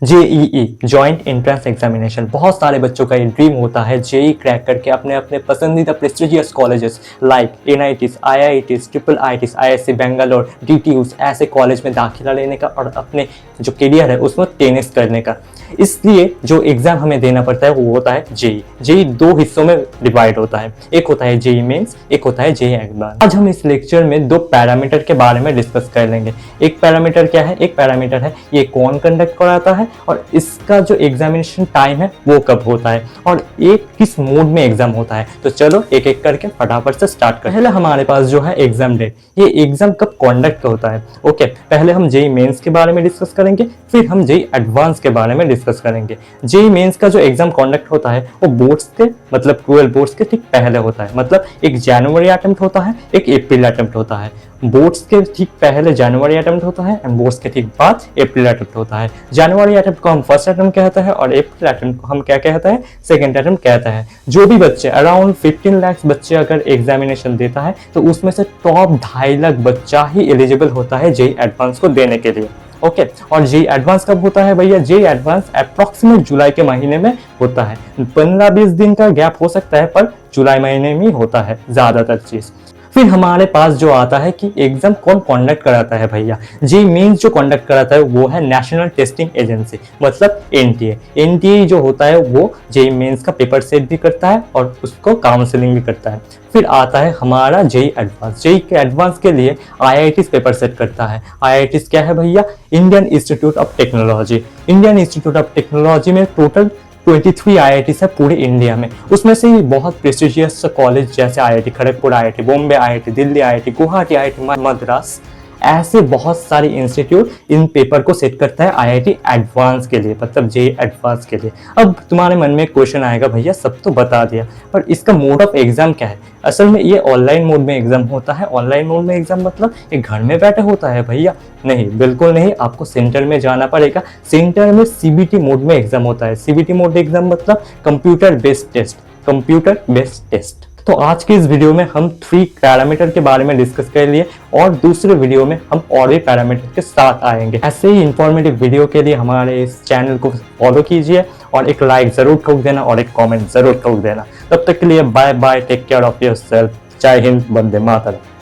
JEE joint entrance examination, बहुत सारे बच्चों का ये ड्रीम होता है जेई क्रैक करके अपने अपने पसंदीदा prestigious colleges like NITs, IITs, triple ITs, IISc Bangalore, DTUs ऐसे कॉलेज में दाखिला लेने का और अपने जो करियर है उसमें टेनिस करने का। इसलिए जो एग्जाम हमें देना पड़ता है वो होता है जेई। जेई दो हिस्सों में डिवाइड होता है, एक होता है जेई मेंस, एक होता है जेई एडवांस। आज हम इस लेक्चर में दो पैरामीटर के बारे में डिस्कस कर लेंगे। एक पैरामीटर क्या है? एक पैरामीटर है ये कौन कंडक्ट कराता है और इसका जो एग्जामिनेशन टाइम है वो कब होता है, और एक किस मोड में एग्जाम होता है। तो चलो एक एक करके फटाफट से स्टार्ट करें। पहले हमारे पास जो है एग्जाम डेट, ये एग्जाम कब कंडक्ट होता है। ओके, पहले हम जेई मेंस के बारे में डिस्कस करेंगे, फिर हम जेई एडवांस के बारे में डिस्कस करेंगे। जेई मेंस का जो एग्जाम कंडक्ट होता है वो बोर्ड्स के मतलब 12 बोर्ड्स के ठीक पहले होता है, मतलब एक जनवरी अटेम्प्ट होता है, एक अप्रैल अटेम्प्ट होता है। बोर्ड्स के ठीक पहले जनवरी अटेम्प्ट होता है एंड बोर्ड्स के ठीक बाद अप्रैल अटेम्प्ट होता है। जनवरी अटेम्प्ट को हम फर्स्ट अटेम्प्ट कहते हैं और अप्रैल अटेम्प्ट को हम क्या कहते हैं? सेकंड अटेम्प्ट कहते हैं। जो भी बच्चे अराउंड 15 लाख बच्चे अगर एग्जामिनेशन देता है तो उसमें से टॉप 2.5 लाख बच्चा ही एलिजिबल होता है जेई एडवांस को देने के लिए। ओके, और जेई एडवांस कब होता है भैया? जेई एडवांस अप्रोक्सीमेट जुलाई के महीने में होता है। 15-20 दिन का गैप हो सकता है पर जुलाई महीने में होता है ज्यादातर चीज। फिर हमारे पास जो आता है कि एग्जाम कौन कंडक्ट कराता है भैया। जेई मेंस जो कंडक्ट कराता है वो है नेशनल टेस्टिंग एजेंसी, मतलब एनटीए। एनटीए जो होता है वो जेई मेंस का पेपर सेट भी करता है और उसको काउंसलिंग भी करता है। फिर आता है हमारा जेई एडवांस। जेई के एडवांस के लिए आईआईटीज पेपर सेट करता है। आईआईटीज क्या है भैया? Indian institute of technology. Indian institute of technology में टोटल 23 आईआईटी है पूरे इंडिया में। उसमें से बहुत प्रेस्टिजियस कॉलेज जैसे IIT Kharagpur, IIT Bombay, IIT Delhi, IIT Guwahati, IIT Madras, ऐसे बहुत सारे इंस्टीट्यूट इन पेपर को सेट करता है आईआईटी एडवांस के लिए, मतलब जेई एडवांस के लिए। अब तुम्हारे मन में क्वेश्चन आएगा भैया सब तो बता दिया पर इसका मोड ऑफ एग्जाम क्या है? असल में ये ऑनलाइन मोड में एग्जाम होता है। ऑनलाइन मोड में एग्जाम मतलब ये घर में बैठे होता है भैया? नहीं, बिल्कुल नहीं, आपको सेंटर में जाना पड़ेगा। सेंटर में सीबीटी मोड में एग्जाम होता है। सीबीटी मोड एग्जाम मतलब computer based test, computer based test. तो आज की इस वीडियो में हम 3 पैरामीटर के बारे में डिस्कस कर लिए और दूसरे वीडियो में हम और भी पैरामीटर के साथ आएंगे। ऐसे ही इंफॉर्मेटिव वीडियो के लिए हमारे इस चैनल को फॉलो कीजिए और एक लाइक जरूर ठोक देना और एक कमेंट जरूर ठोक देना। तब तक के लिए bye bye, take care of yourself. जय हिंद, वंदे मातरम।